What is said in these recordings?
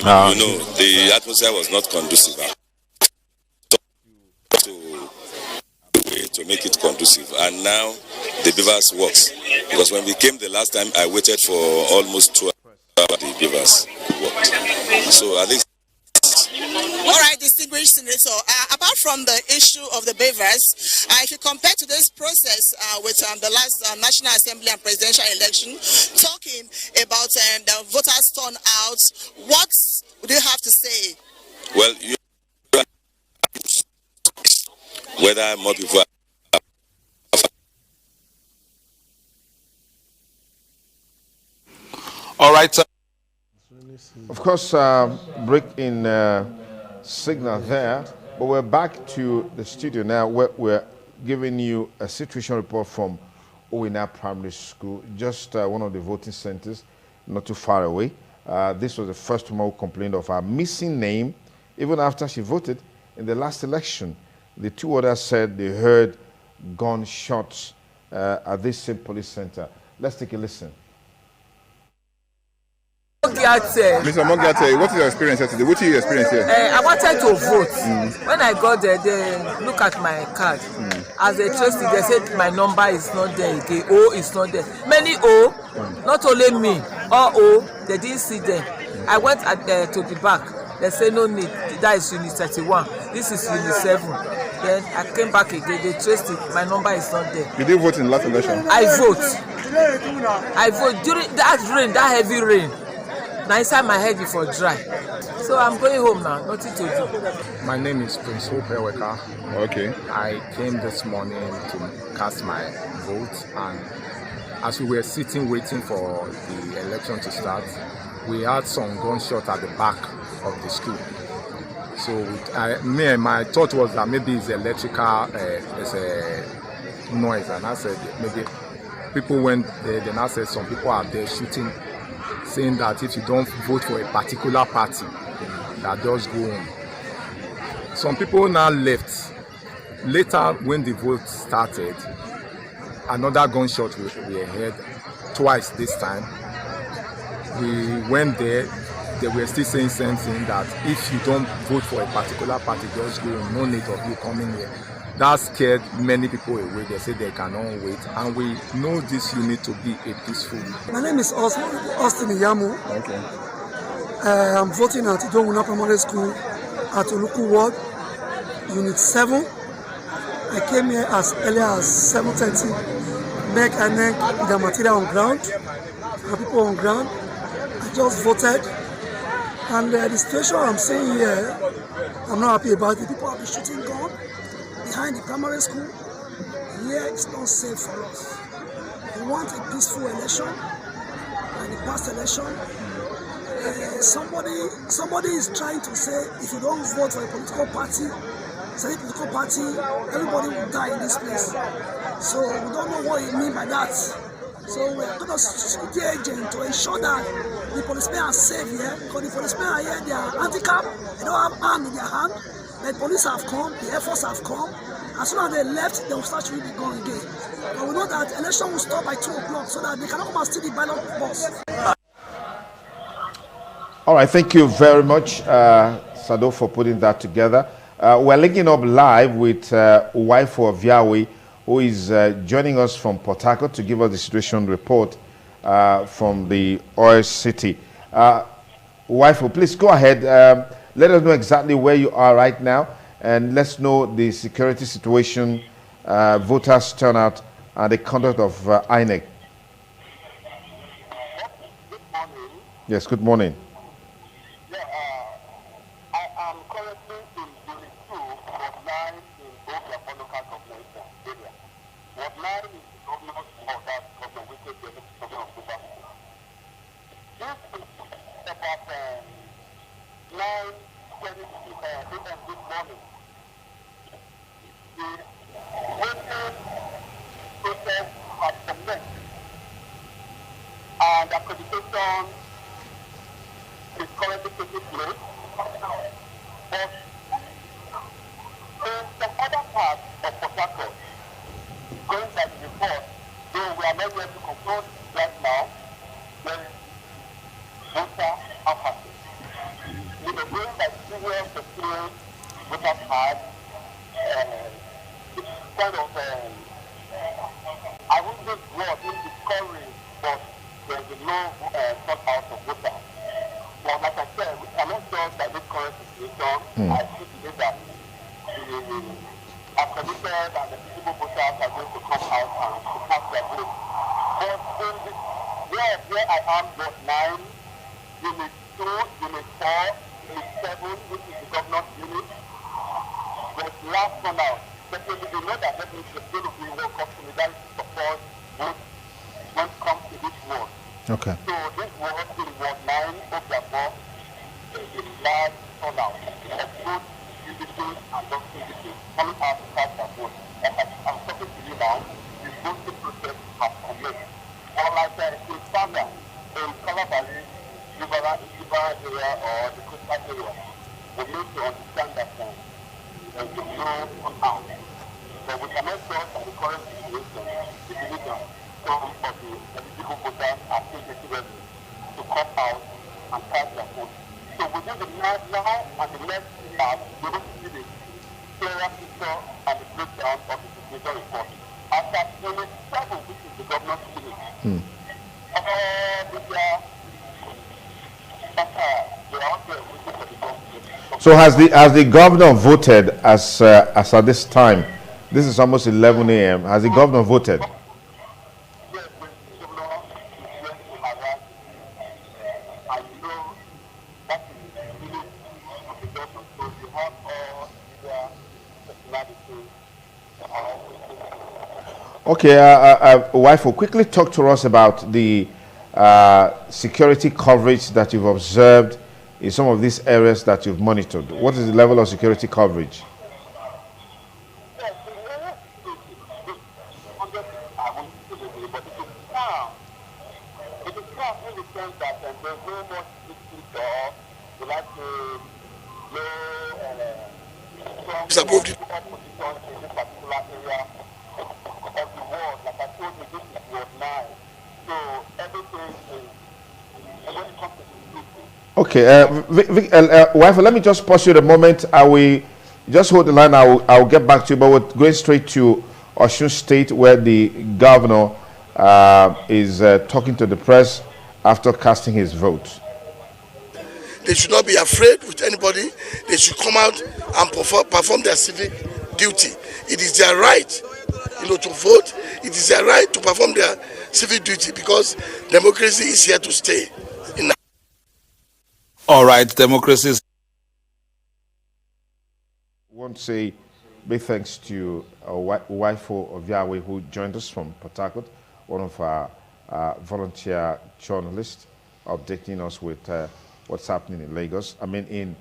The atmosphere was not conducive to make it conducive, and now the beavers works, because when we came the last time, I waited for almost 2 hours. The beavers worked, so at least. All right, distinguished senator, apart from the issue of the beavers, if you compare to this process with the last National Assembly and presidential election, talking about the voters turnout, what would you have to say? Well, whether more people all right. Of course, break in signal there, but we're back to the studio now where we're giving you a situation report from Owina Primary School, just one of the voting centers, not too far away. This was the first woman who complained of her missing name, even after she voted in the last election. The 2 others said they heard gunshots at this same police center. Let's take a listen. Mr. Mogate, what is your experience here today? What did you experience here? I wanted to vote. When I got there, they look at my card. As they traced it, they said my number is not there again. O is not there. Many O, not only me, all O, they didn't see them. I went to the back. They said no need. That is unit 31. This is unit 7. Then I came back again. They traced it. My number is not there. Did you vote in the last election? I vote during that rain, that heavy rain. Now inside my head before dry. So I'm going home now, nothing to do. My name is Prince Hope Eweka. Okay. I came this morning to cast my vote, and as we were sitting waiting for the election to start, we had some gunshot at the back of the school. So my thought was that maybe it's electrical, it's a noise, and I said maybe people went there. Then I said some people are there shooting, saying that if you don't vote for a particular party, that does go on. Some people now left. Later, when the vote started, another gunshot we heard twice this time. We went there. They were still saying something that if you don't vote for a particular party, just go on. No need of you coming here. That scared many people away. They said they cannot wait, and we know this unit to be a peaceful. My name is Austin Iyamu. Okay. I'm voting at Owina Primary School at Oluku Ward, Unit 7. I came here as early as 7:30, neck and neck with the material on ground, and people on ground. I just voted, and the situation I'm seeing here, I'm not happy about it. People have been shooting guns behind the primary school. Here it's not safe for us. We want a peaceful election. And the past election, somebody is trying to say if you don't vote for a political party, everybody will die in this place. So we don't know what you mean by that. So we're going to shoot the agent to ensure that the policemen are safe here, because the policemen are here, they are handicapped, they don't have arms in their hand. The police have come, the Air Force have come. As soon as they left, they will start shooting the gun again. But we know that election will stop by 2 o'clock so that they cannot come and steal the ballot box. All right, thank you very much, Sado, for putting that together. We're linking up live with Wifo of Yahweh, who is joining us from Port Harcourt to give us the situation report from the oil city. Wifo, please go ahead. Let us know exactly where you are right now, and let's know the security situation, voters turnout, and the conduct of INEC. Good morning. Yes, good morning. I am currently in Unit 2, Ward 9 in Ogun local government area. Ward 9 is the governor's order of the wicked demonstration of Obaseki. This is about 9:20 a.m. this morning. The voting process has commenced, and accreditation is currently taking place. But in some other parts of Port Harcourt, going by the report, though we are not able to confirm right now, there is voter apathy. But like I said, we cannot judge by this current situation. I should believe that the accredited and the visible voters are going to come out and to cast their vote. But in this, where I am, was 9, Unit 2, Unit 4, Unit 7, which is the governor's unit. There's last one out. Definitely, we know that definitely there's going to be work of solidarity support vote when it comes to this ward. Okay. So this ward in Ward 9, Osinbajo, is a large turnout of both UDP and non-UDP coming out to cast their vote. And as I'm talking to you now, the voting process has commenced. Unlike in Fanda, in Calabari, Libera area or the coastal area, we need to understand that there is no turnout. But we cannot judge by the current situation the division some of the eligible voters are still getting ready to come out and cast their vote. So within the now and the next 3 hours, we will see the clearer picture and the breakdown of the situation report. After Unit 7, which is the governor's unit, so has the governor voted as at this time? This is almost 11 a.m. Has the governor voted? Okay, wife, will quickly talk to us about the security coverage that you've observed in some of these areas that you've monitored. What is the level of security coverage? Approved. Okay, wife, let me just pause you a moment. I will just hold the line. I'll get back to you, but we're going straight to Osun State, where the governor is talking to the press after casting his vote. They should not be afraid with anybody. They should come out and perform their civic duty. It is their right, to vote. It is their right to perform their civic duty because democracy is here to stay. All right, democracy is. I want to say big thanks to our wife of Yahweh who joined us from Port Harcourt, one of our volunteer journalists, updating us with what's happening in Lagos. I mean,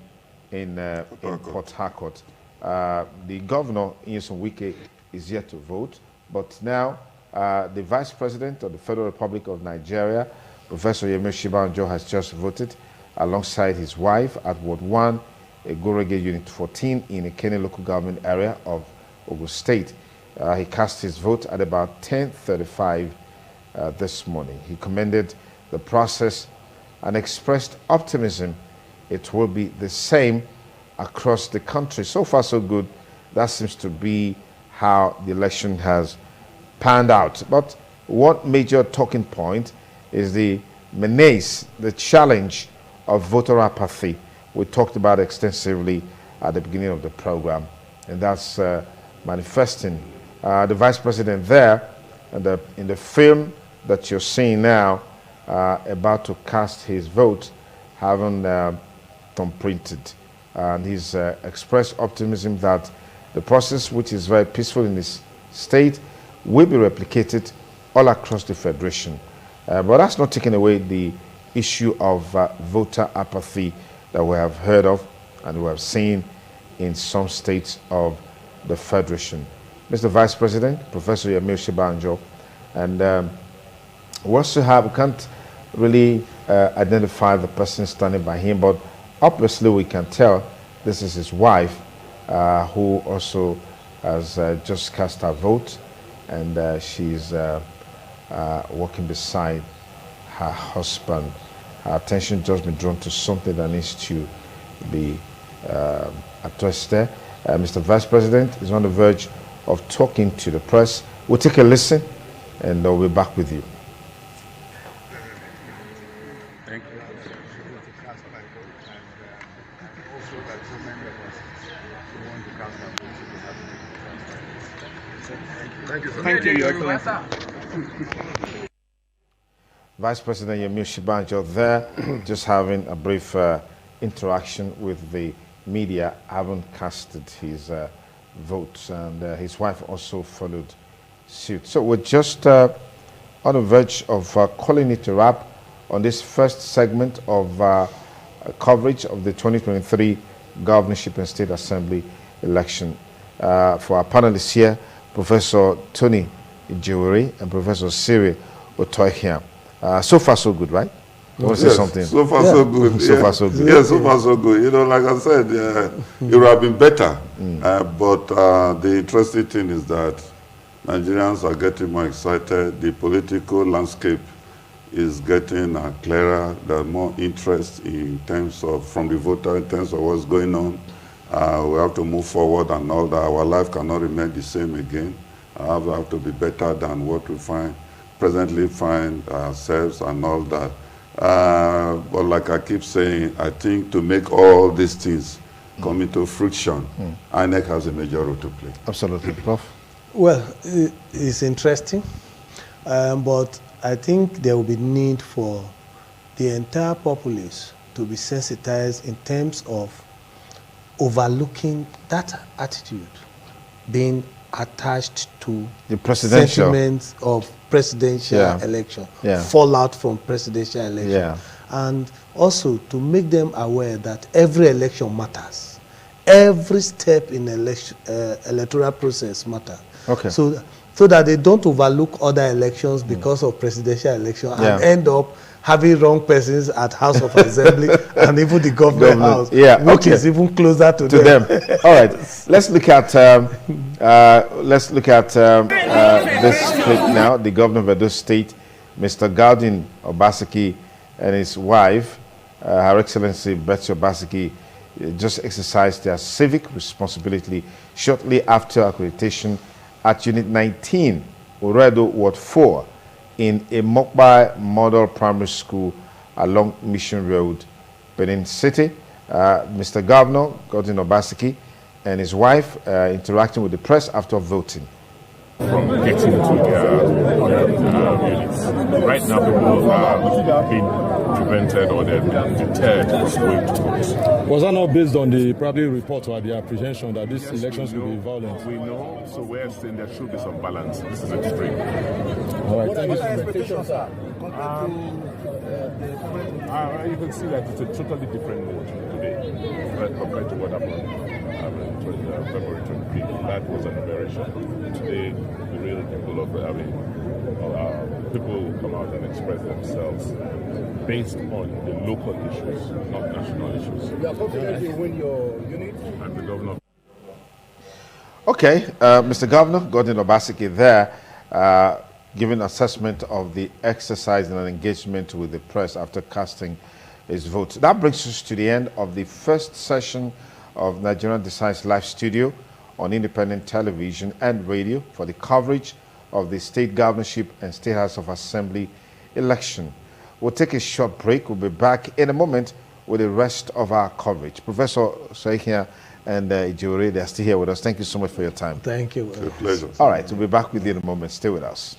in Port Harcourt. The governor, Nyesom Wike, is yet to vote, but now the Vice President of the Federal Republic of Nigeria, Professor Yemi Osinbajo, has just voted alongside his wife at Ward 1, Gorege Unit 14 in the Ikenne local government area of Ogun State. He cast his vote at about 10:35 this morning. He commended the process and expressed optimism it will be the same across the country. So far, so good. That seems to be how the election has panned out. But one major talking point is the menace, the challenge of voter apathy. We talked about extensively at the beginning of the program, and that's manifesting. The Vice President there, in the film that you're seeing now, about to cast his vote, having thumbprinted, and he's expressed optimism that the process, which is very peaceful in this state, will be replicated all across the Federation. But that's not taking away the issue of voter apathy that we have heard of and we have seen in some states of the Federation. Mr. Vice President, Professor Yemi Osinbajo, and we also we can't really identify the person standing by him, but obviously we can tell this is his wife, who also has just cast her vote, and she's walking beside her husband. Her attention just been drawn to something that needs to be addressed there. Mr. Vice President is on the verge of talking to the press. We'll take a listen, and we'll be back with you. Thank you. also that so many of us who want to cast our votes will have to. Thank you, Your Excellency. Vice President Yemi Osinbajo there, just having a brief interaction with the media, having casted his votes, and his wife also followed suit. So we're just on the verge of calling it a wrap on this first segment of coverage of the 2023 Governorship and State Assembly election. For our panelists here, Professor Tony Ijewere and Professor Siri Otoihia. So far, so good, right? You want to say something? So far, so good. So far, so good. Yeah, so far, so good. You know, like I said, it would have been better. But the interesting thing is that Nigerians are getting more excited. The political landscape is getting clearer. There's more interest in terms of, from the voter, in terms of what's going on. We have to move forward and all that. Our life cannot remain the same again. We have to be better than what we presently find ourselves and all that. But like I keep saying, I think to make all these things come into friction, INEC has a major role to play. Absolutely, Prof. Well, it's interesting, but I think there will be need for the entire populace to be sensitized in terms of overlooking that attitude being attached to the presidential sentiments of presidential election, fallout from presidential election, and also to make them aware that every election matters. Every step in electoral process matters. Okay. So that they don't overlook other elections because of presidential election and end up having wrong persons at House of Assembly and even the government house, which is even closer to them. All right, let's look at this clip now. The governor of Edo State, Mr. Godwin Obaseki, and his wife, Her Excellency Betsy Obaseki, just exercised their civic responsibility shortly after accreditation at Unit 19, Oredo Ward 4, in a Mokbai Model Primary School along Mission Road, Benin City. Mr. Governor Godwin Obaseki and his wife interacting with the press after voting. From getting to their units. Right now, people have been prevented or they've been deterred from going to vote. Was that not based on the probably report or the apprehension that these elections will be violent? We know, so we're saying there should be some balance. This is extreme. All right, thank you so much. You can see that it's a totally different mood today compared to what happened February 25th. That was an aberration. Today, the real people of people will come out and express themselves based on the local issues, not national issues. You are confident you win your unit? I'm the governor. Okay, Mr. Governor Godwin Obaseki there, giving assessment of the exercise and engagement with the press after casting his vote. That brings us to the end of the first session of Nigerian Decides Live Studio on independent television and radio for the coverage of the state governorship and state House of Assembly election. We'll take a short break. We'll be back in a moment with the rest of our coverage. Professor Soikia and Ijewere, they're still here with us. Thank you so much for your time. Thank you. It's a pleasure. All right, we'll be back with you in a moment. Stay with us.